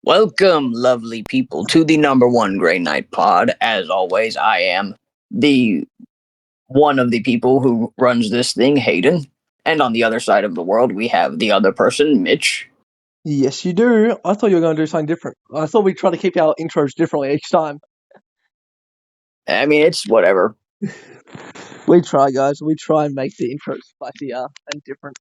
Welcome, lovely people, to the number one Grey Knight pod. As always, I am the one of the people who runs this thing, Hayden. And on the other side of the world, we have the other person, Mitch. Yes, you do. I thought you were going to do something different. I thought we'd try to keep our intros differently each time. I mean, it's whatever. We try, guys. We try and make the intros spicier and different.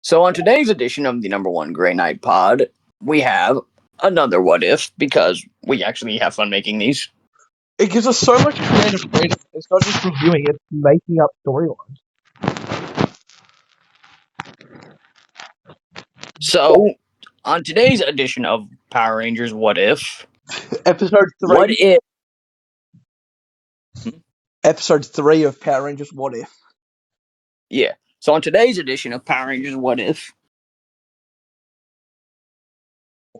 So on today's edition of the number one Grey Knight pod, we have another what if, because we actually have fun making these. It gives us so much creative freedom. It's not just reviewing, it's making up storylines. So, on today's edition of Power Rangers What If, Episode 3. What If... Episode 3 of Power Rangers What If. Yeah. So on today's edition of Power Rangers What If,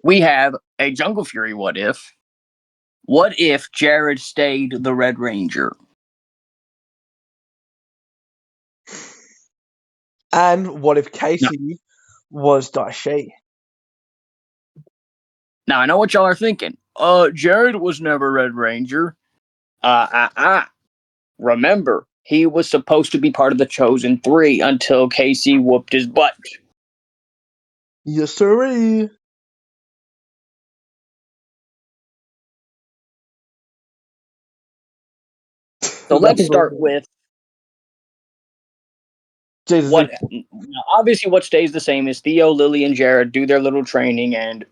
we have a Jungle Fury what if. What if Jarrod stayed the Red Ranger? And what if Casey was Dai-Shi? Now, I know what y'all are thinking. Jarrod was never Red Ranger. Remember, he was supposed to be part of the Chosen Three until Casey whooped his butt. Yes, sir. So let's start with Jesus. what. Obviously, what stays the same is Theo, Lily, and Jarrod do their little training and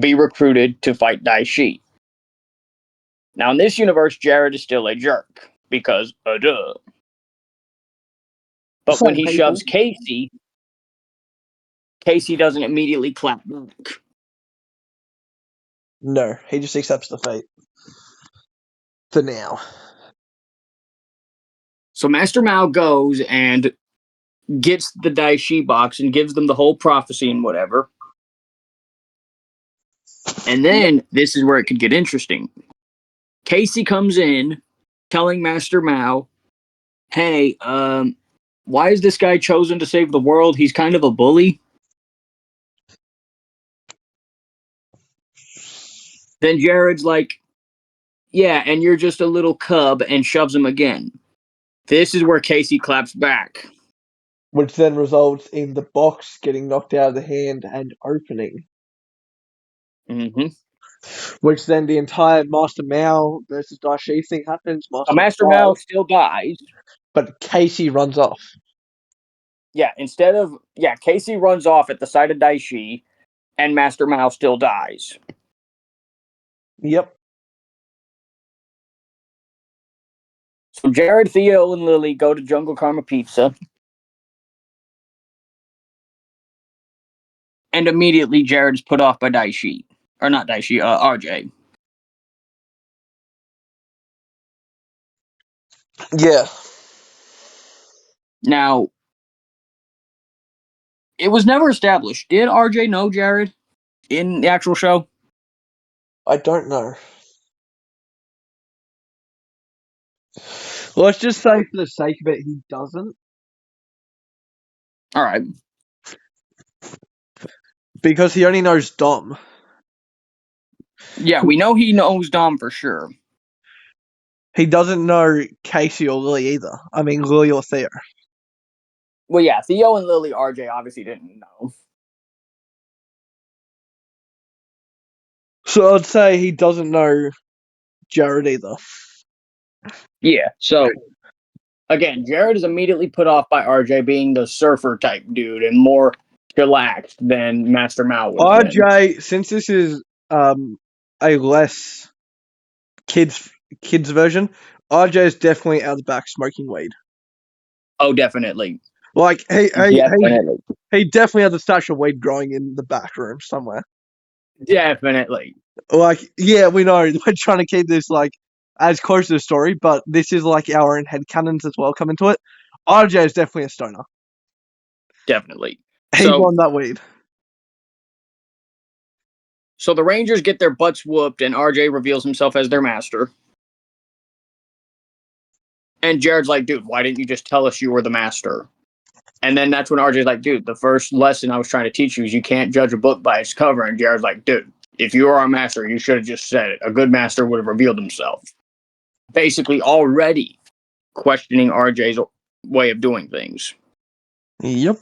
be recruited to fight Dai-Shi. Now, in this universe, Jarrod is still a jerk because, duh. But when he shoves Casey, Casey doesn't immediately clap back. No, he just accepts the fate. For now. So Master Mao goes and gets the Dai-Shi box and gives them the whole prophecy and whatever. And then, this is where it could get interesting. Casey comes in telling Master Mao, hey, why is this guy chosen to save the world? He's kind of a bully. Then Jarrod's like, yeah, and you're just a little cub, and shoves him again. This is where Casey claps back. Which then results in the box getting knocked out of the hand and opening. Mm-hmm. Which then the entire Master Mao versus Dai-Shi thing happens. Master Mao still dies. But Casey runs off. Yeah, Casey runs off at the sight of Dai-Shi, and Master Mao still dies. Yep. So Jarrod, Theo, and Lily go to Jungle Karma Pizza. And immediately Jarrod is put off by Dai-Shi. Or not Dai-Shi, RJ. Yeah. Now, it was never established. Did RJ know Jarrod in the actual show? I don't know. Let's just say for the sake of it, he doesn't. Alright. Because he only knows Dom. Yeah, we know he knows Dom for sure. He doesn't know Casey or Lily either. I mean, Lily or Theo. Well, yeah, Theo and Lily, RJ obviously didn't know. So I'd say he doesn't know Jarrod either. Yeah, so, again, Jarrod is immediately put off by RJ being the surfer type dude and more relaxed than Master Mao was. RJ, since this is a less kids version, RJ is definitely out the back smoking weed. Oh, definitely. Like, he definitely has a stash of weed growing in the back room somewhere. Definitely. Like, yeah, we know we're trying to keep this like as close to the story, but this is like our own headcanons as well come into it. RJ is definitely a stoner. Definitely. He's on that weed. So the Rangers get their butts whooped, and RJ reveals himself as their master. And Jarrod's like, dude, why didn't you just tell us you were the master? And then that's when RJ's like, dude, the first lesson I was trying to teach you is you can't judge a book by its cover. And Jarrod's like, dude, if you are our master, you should have just said it. A good master would have revealed himself. Basically, already questioning RJ's way of doing things. Yep.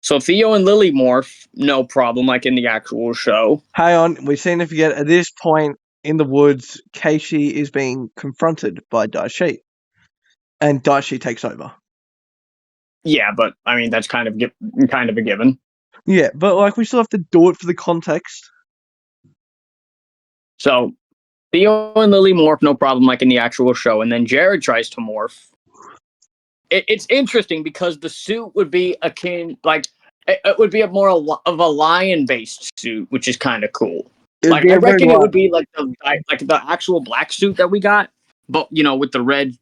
So Theo and Lily morph, no problem, like in the actual show. Hang on, we seem to forget at this point in the woods, Dai-Shi is being confronted by Dai-Shi. And Dai-Shi takes over. Yeah, but I mean that's kind of a given. Yeah, but like we still have to do it for the context. So Theo and Lily morph, no problem, like in the actual show, and then Jarrod tries to morph. It's interesting because the suit would be akin, like it would be a more of a lion-based suit, which is kind of cool. Like I reckon it would be like the actual black suit that we got, but with the red,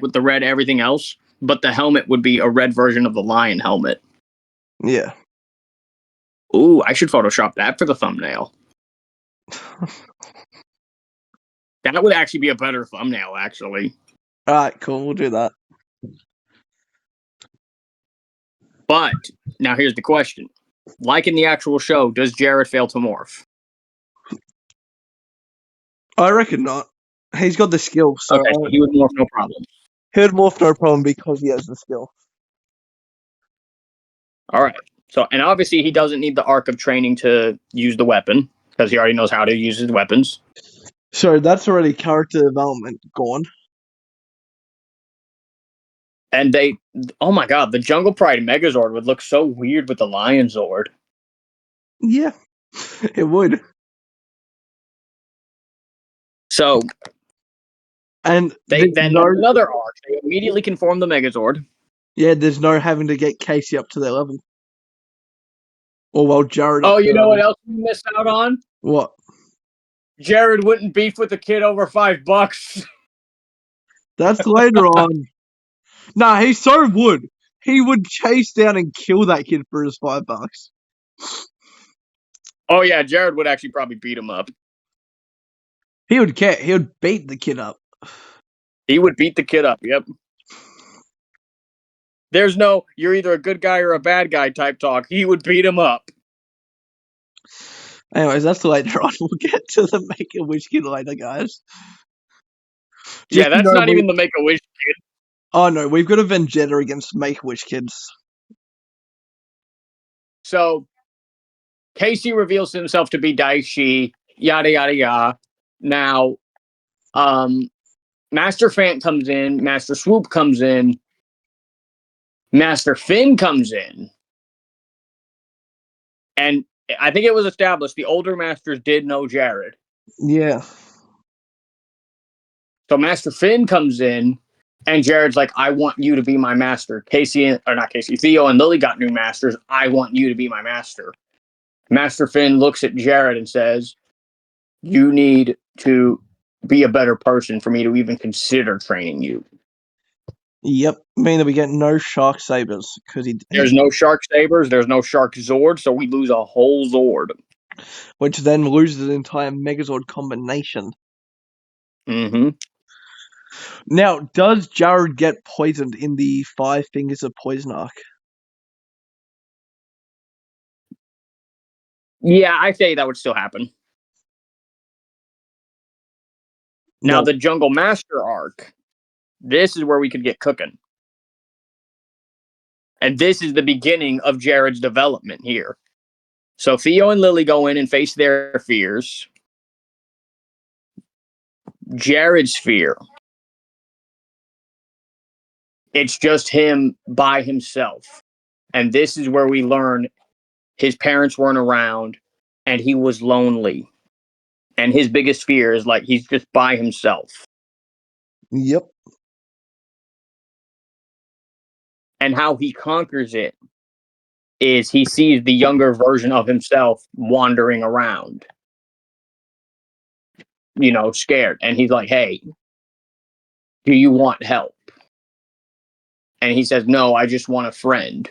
with the red everything else. But the helmet would be a red version of the lion helmet. Yeah. Ooh, I should Photoshop that for the thumbnail. That would actually be a better thumbnail, actually. All right, cool. We'll do that. But now here's the question: like in the actual show, does Jarrod fail to morph? I reckon not. He's got the skill, so okay, so he would morph no problem. He would morph no problem because he has the skill. All right. So, and obviously he doesn't need the arc of training to use the weapon because he already knows how to use his weapons. So that's already character development gone. And oh my god, the Jungle Pride Megazord would look so weird with the Lion Zord. Yeah, it would. So, and another arc. They immediately can form the Megazord. Yeah, there's no having to get Casey up to their level. Or Jarrod. Oh, you know what else we missed out on? What? Jarrod wouldn't beef with a kid over $5. That's later on. Nah, he so would. He would chase down and kill that kid for his $5. Oh yeah, Jarrod would actually probably beat him up. He would care. He would beat the kid up. He would beat the kid up, yep. There's no, you're either a good guy or a bad guy type talk. He would beat him up. Anyways, that's later on. We'll get to the Make-A-Wish kid later, guys. Yeah, that's not even the Make-A-Wish kid. Oh, no, we've got a vendetta against Make-A-Wish kids. So, Casey reveals himself to be Dai-Shi, yada, yada, yada. Now, Master Fant comes in, Master Swoop comes in, Master Finn comes in. And I think it was established the older masters did know Jarrod. Yeah. So Master Finn comes in, and Jarrod's like, I want you to be my master. Theo and Lily got new masters. I want you to be my master. Master Finn looks at Jarrod and says, you need to be a better person for me to even consider training you. Yep, meaning that we get no Shark Sabers. There's no Shark Sabers, there's no Shark Zord, so we lose a whole Zord. Which then loses the entire Megazord combination. Mm-hmm. Now, does Jarrod get poisoned in the 5 Fingers of Poison arc? Yeah, I say that would still happen. Now, the Jungle Master arc, this is where we could get cooking. And this is the beginning of Jarrod's development here. So Theo and Lily go in and face their fears. Jarrod's fear. It's just him by himself. And this is where we learn his parents weren't around and he was lonely. And his biggest fear is like he's just by himself. Yep. And how he conquers it is he sees the younger version of himself wandering around, scared. And he's like, hey, do you want help? And he says, no, I just want a friend.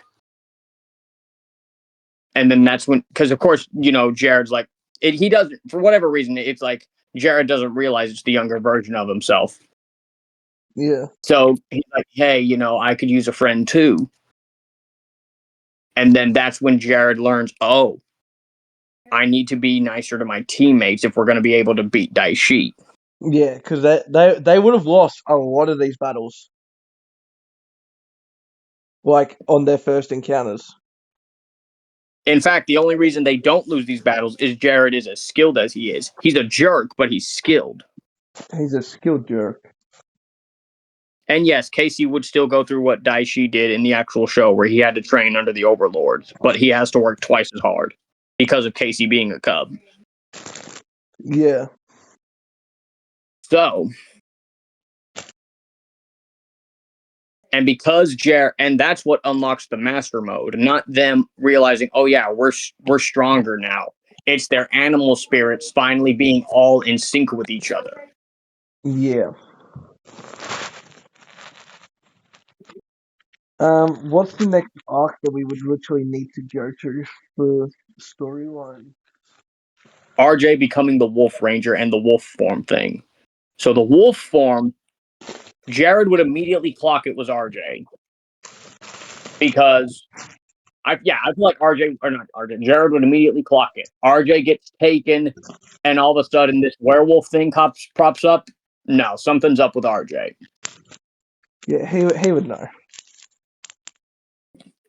And then that's when, because of course, Jarrod's like, he doesn't, for whatever reason, it's like Jarrod doesn't realize it's the younger version of himself. Yeah. So he's like, hey, I could use a friend too. And then that's when Jarrod learns, oh, I need to be nicer to my teammates if we're going to be able to beat Dai-Shi. Yeah, because they would have lost a lot of these battles, like on their first encounters. In fact, the only reason they don't lose these battles is Jarrod is as skilled as he is. He's a jerk, but he's skilled. He's a skilled jerk. And yes, Casey would still go through what Dai-Shi did in the actual show, where he had to train under the overlords, but he has to work twice as hard because of Casey being a cub. Yeah. So, and because and that's what unlocks the master mode, not them realizing, oh yeah, we're stronger now. It's their animal spirits finally being all in sync with each other. Yeah. What's the next arc that we would literally need to go to for storyline? RJ becoming the Wolf Ranger and the wolf form thing. So the wolf form, Jarrod would immediately clock it was RJ. Because I feel like Jarrod would immediately clock it. RJ gets taken, and all of a sudden this werewolf thing props up. No, something's up with RJ. Yeah, he would know.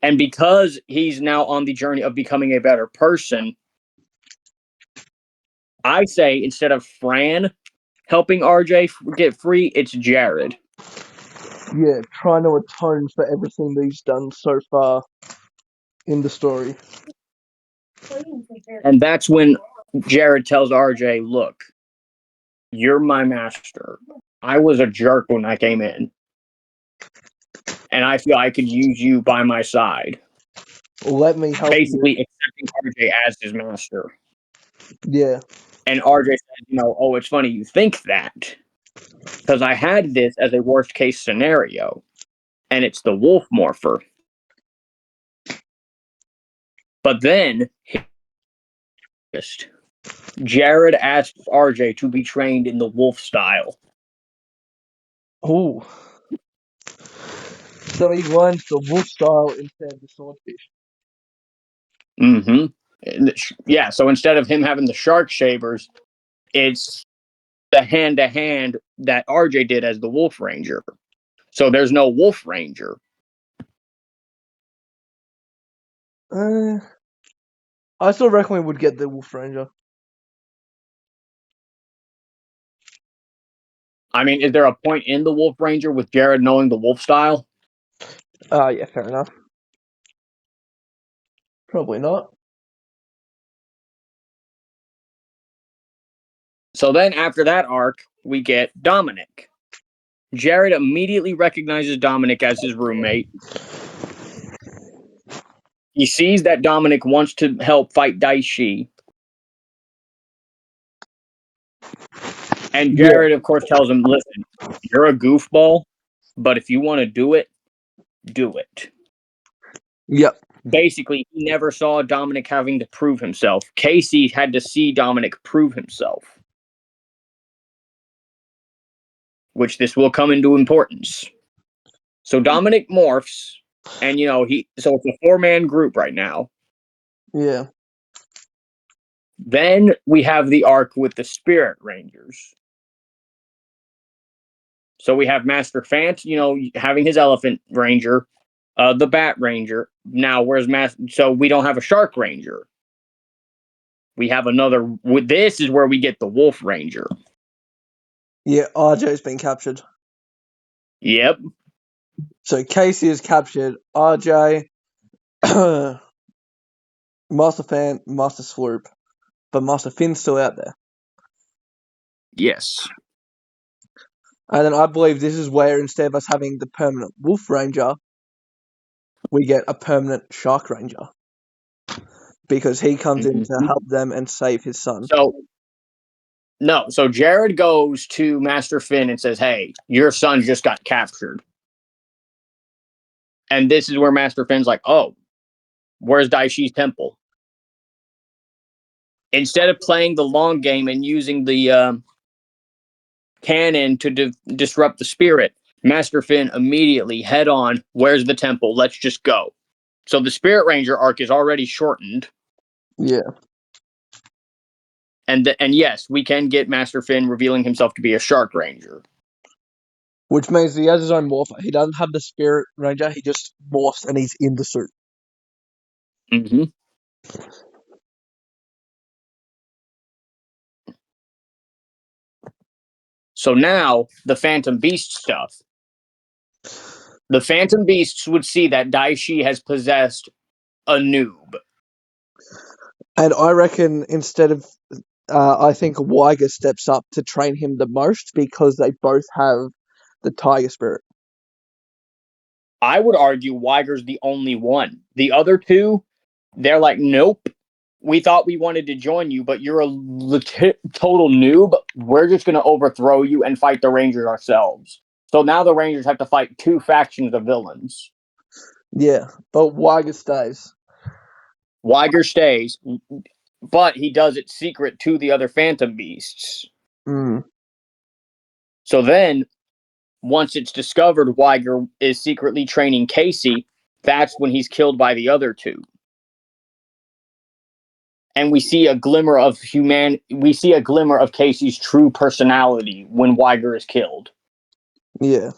And because he's now on the journey of becoming a better person, I say instead of Fran helping RJ get free, it's Jarrod. Yeah, trying to atone for everything that he's done so far in the story. And that's when Jarrod tells RJ, look, you're my master. I was a jerk when I came in. And I feel I could use you by my side. Let me help Basically you. accepting RJ as his master. Yeah. And RJ says, oh, it's funny you think that. Because I had this as a worst case scenario. And it's the wolf morpher. But then Jarrod asks RJ to be trained in the wolf style. Oh. So he learns the wolf style instead of the swordfish. Mm-hmm. Yeah, so instead of him having the shark shavers, it's the hand-to-hand that RJ did as the Wolf Ranger. So there's no Wolf Ranger. I still reckon we would get the Wolf Ranger. I mean, is there a point in the Wolf Ranger with Jarrod knowing the wolf style? Yeah, fair enough. Probably not. So then after that arc, we get Dominic. Jarrod immediately recognizes Dominic as his roommate. He sees that Dominic wants to help fight Dai-Shi. And Jarrod, of course, tells him, listen, you're a goofball, but if you want to do it, do it. Yep. Basically, he never saw Dominic having to prove himself. Casey had to see Dominic prove himself. Which this will come into importance. So Dominic morphs, and so it's a 4-man group right now. Yeah. Then we have the arc with the Spirit Rangers. So we have Master Fant, having his Elephant Ranger, the Bat Ranger. Now, where's So we don't have a Shark Ranger. We have another. This is where we get the Wolf Ranger. Yeah, RJ's been captured. Yep. So Casey is captured. RJ, Master Fan, Master Swoop, but Master Finn's still out there. Yes. And then I believe this is where instead of us having the permanent Wolf Ranger, we get a permanent Shark Ranger. Because he comes in to help them and save his son. So Jarrod goes to Master Finn and says, hey, your son just got captured. And this is where Master Finn's like, oh, where's Dai-Shi's temple? Instead of playing the long game and using the cannon to disrupt the spirit, Master Finn immediately head on. Where's the temple? Let's just go. So the Spirit Ranger arc is already shortened. Yeah. And yes, we can get Master Finn revealing himself to be a Shark Ranger. Which means he has his own morpher. He doesn't have the Spirit Ranger. He just morphs and he's in the suit. Mm-hmm. So now, the Phantom Beast stuff. The Phantom Beasts would see that Dai-Shi has possessed a noob. And I reckon instead of, I think Weiger steps up to train him the most because they both have the Tiger Spirit. I would argue Weiger's the only one. The other two, they're like, nope. We thought we wanted to join you, but you're a total noob. We're just going to overthrow you and fight the Rangers ourselves. So now the Rangers have to fight two factions of villains. Yeah, but Weiger stays. Weiger stays, but he does it secret to the other Phantom Beasts. Mm. So then, once it's discovered Weiger is secretly training Casey, that's when he's killed by the other two. And we see a glimmer of Casey's true personality when Weiger is killed. Yeah.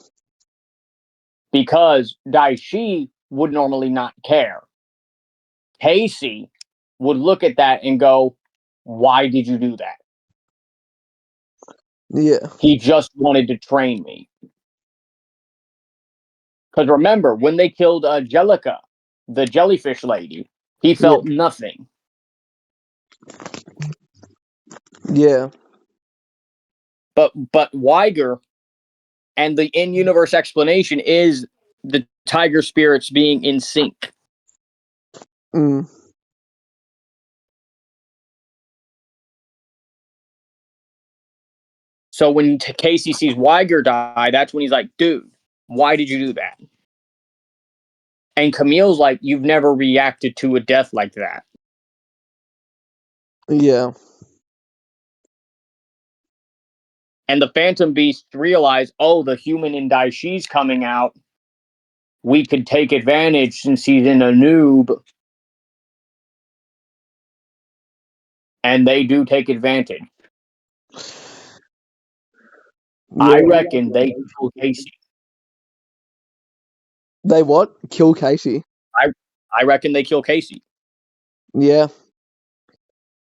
Because Dai-Shi would normally not care. Casey would look at that and go, why did you do that? Yeah. He just wanted to train me. Because remember, when they killed Jellica, the jellyfish lady, he felt nothing. Yeah. But Weiger, and the in-universe explanation is the tiger spirits being in sync. Mm. So when Casey sees Weiger die, that's when he's like, dude, why did you do that? And Camille's like, you've never reacted to a death like that. Yeah. And the Phantom Beasts realize, oh, the human in Dai-Shi's coming out. We could take advantage since he's in a noob. And they do take advantage. Yeah. I reckon they kill Casey. They what? Kill Casey. I reckon they kill Casey. Yeah.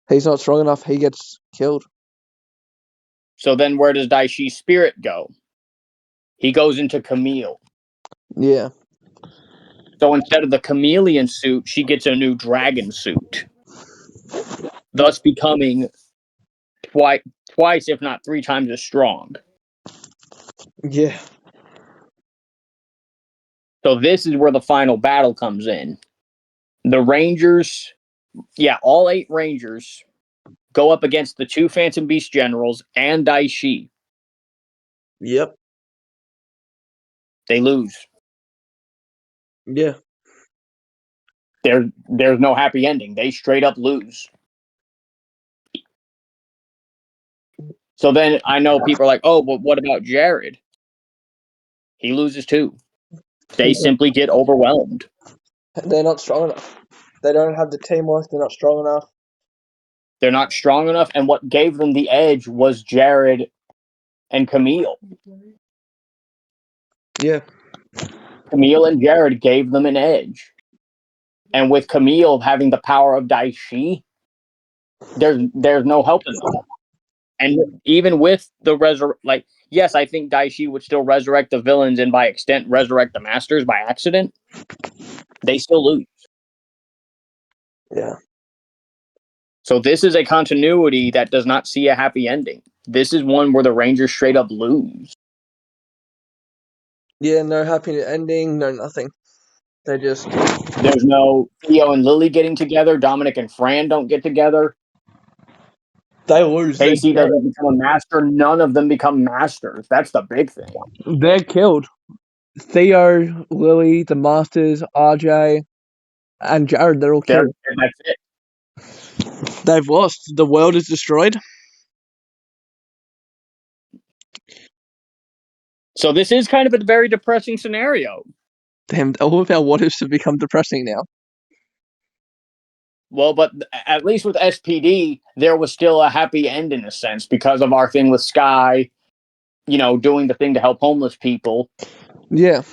He's not strong enough. He gets killed. So then where does Dai-Shi's spirit go? He goes into Camille. Yeah. So instead of the chameleon suit, she gets a new dragon suit. Thus becoming twice, if not three times as strong. Yeah. So this is where the final battle comes in. The Rangers, all 8 Rangers go up against the 2 Phantom Beast generals and Dai-Shi. Yep. They lose. Yeah. There's no happy ending. They straight up lose. So then I know people are like, oh, but what about Jarrod? He loses too. They simply get overwhelmed. They're not strong enough. They don't have the teamwork. They're not strong enough. They're not strong enough, and what gave them the edge was Jarrod and Camille. Yeah. Camille and Jarrod gave them an edge. And with Camille having the power of Dai-Shi, there's no helping them. And even with the yes, I think Dai-Shi would still resurrect the villains and by extent resurrect the masters by accident. They still lose. Yeah. So this is a continuity that does not see a happy ending. This is one where the Rangers straight up lose. Yeah, no happy ending, no nothing. They just... There's no Theo and Lily getting together. Dominic and Fran don't get together. They lose. Casey doesn't become a master. None of them become masters. That's the big thing. They're killed. Theo, Lily, the Masters, RJ, and Jarrod, they're all killed. That's it. They've lost. The world is destroyed. So this is kind of a very depressing scenario. Damn, all of our what ifs have become depressing now. Well, but at least with SPD, there was still a happy end in a sense because of our thing with Sky, doing the thing to help homeless people. Yeah.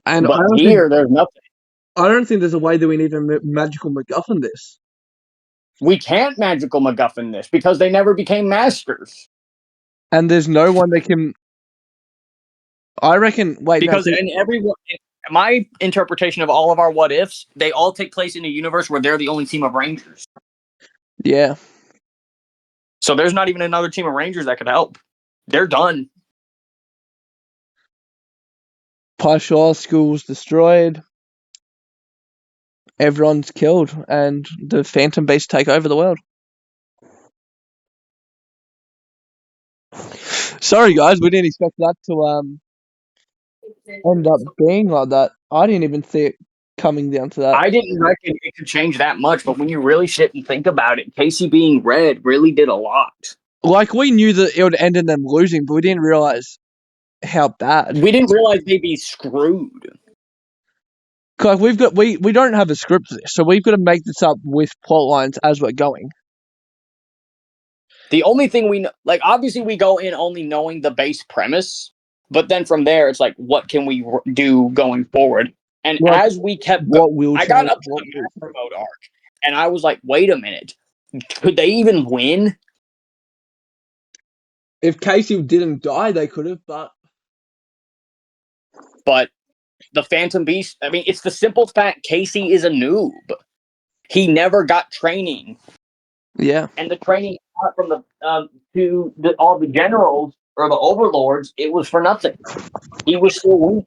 And But there's nothing. I don't think there's a way that we need to magical MacGuffin this. We can't magical MacGuffin this because they never became masters. And there's no one that can. I reckon. Wait, because no. in everyone, my interpretation of all of our what ifs, they all take place in a universe where they're the only team of Rangers. Yeah. So there's not even another team of Rangers that could help. They're done. Pashaw school's destroyed. Everyone's killed, and the Phantom Beasts take over the world. Sorry, guys, we didn't expect that to end up being like that. I didn't even see it coming down to that. I didn't reckon it could change that much, but when you really sit and think about it, Casey being red really did a lot. Like, we knew that it would end in them losing, but we didn't realize how bad. We didn't realize they'd be screwed. Like, we don't have a script for this, so we've got to make this up with plot lines as we're going. The only thing we know, like, obviously we go in only knowing the base premise, but then from there it's like, what can we do going forward? And Like, as we kept I got up to the Master Mode arc, and I was like, wait a minute, could they even win? If Casey didn't die, they could have, but the Phantom Beast, I mean, it's the simple fact Casey is a noob. He never got training. Yeah. And the training from all the generals or the overlords, it was for nothing. He was still weak.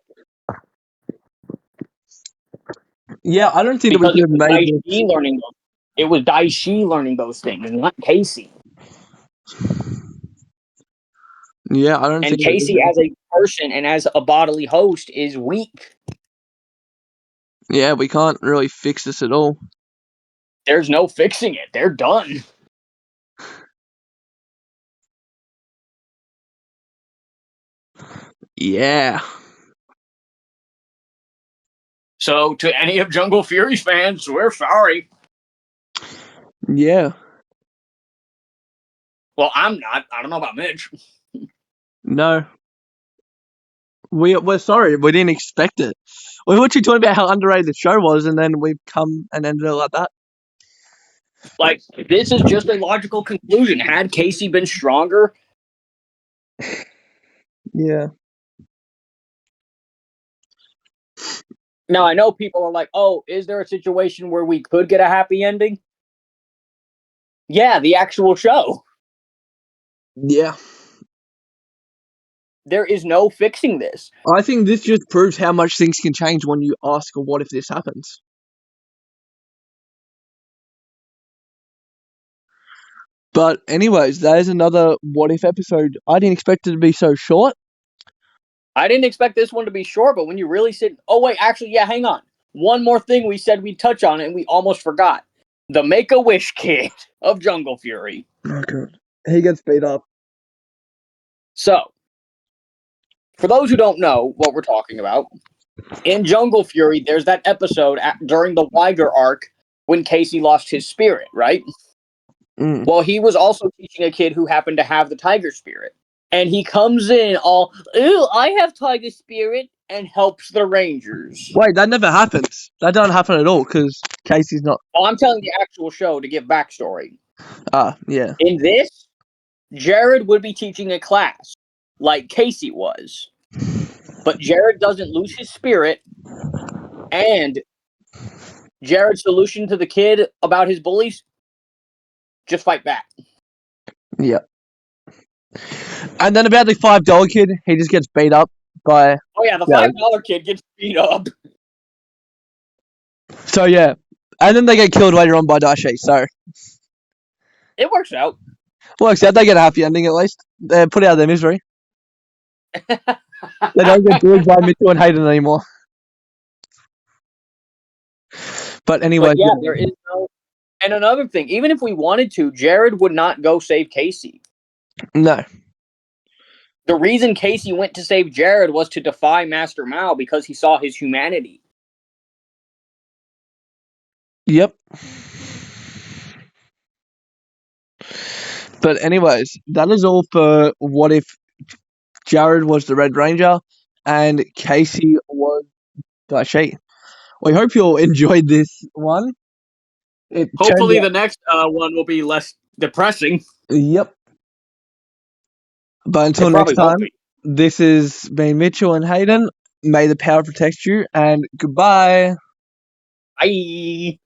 Yeah, I don't think because that we could have made Dai-Shi learning those. It was Dai-Shi learning those things, not Casey. Yeah, I don't and think. And Casey, as a person and as a bodily host, is weak. Yeah, we can't really fix this at all. There's no fixing it. They're done. Yeah. So, to any of Jungle Fury's fans, we're sorry. Yeah. Well, I'm not. I don't know about Mitch. No. We're sorry. We didn't expect it. We were talking about how underrated the show was, and then we've come and ended it like that. Like, this is just a logical conclusion. Had Casey been stronger? Yeah. Now, I know people are like, oh, is there a situation where we could get a happy ending? Yeah, the actual show. Yeah. There is no fixing this. I think this just proves how much things can change when you ask, what if this happens? But anyways, that is another what if episode. I didn't expect it to be so short. I didn't expect this one to be short, but when you really sit... Oh, wait, actually, yeah, hang on. One more thing we said we'd touch on, and we almost forgot. The Make-A-Wish kid of Jungle Fury. Oh, God. He gets beat up. So, for those who don't know what we're talking about, in Jungle Fury, there's that episode during the Weiger arc when Casey lost his spirit, right? Mm. Well, he was also teaching a kid who happened to have the tiger spirit. And he comes in all, ooh, I have tiger spirit, and helps the Rangers. Wait, that never happens. That doesn't happen at all, because Casey's not... Well, I'm telling the actual show to give backstory. Yeah. In this, Jarrod would be teaching a class, like Casey was. But Jarrod doesn't lose his spirit, and Jarrod's solution to the kid about his bullies, just fight back. Yep. And then about the $5 kid, he just gets beat up by... Oh yeah, the $5 kid gets beat up. So yeah. And then they get killed later on by Dai-Shi, so... It works out. Works out, they get a happy ending at least. They're put out of their misery. They don't get bullied by Mytchell and Hayden anymore. But anyway... But yeah, there is no... And another thing, even if we wanted to, Jarrod would not go save Casey. No. The reason Casey went to save Jarrod was to defy Master Mao because he saw his humanity. Yep. But anyways, that is all for what if Jarrod was the Red Ranger and Casey was Dai-Shi. We hope you all enjoyed this one. It turned Hopefully, out, the next one will be less depressing. yep. But until It next probably won't time, be. this has been Mytchell and Hayden. May the power protect you, and goodbye. Bye.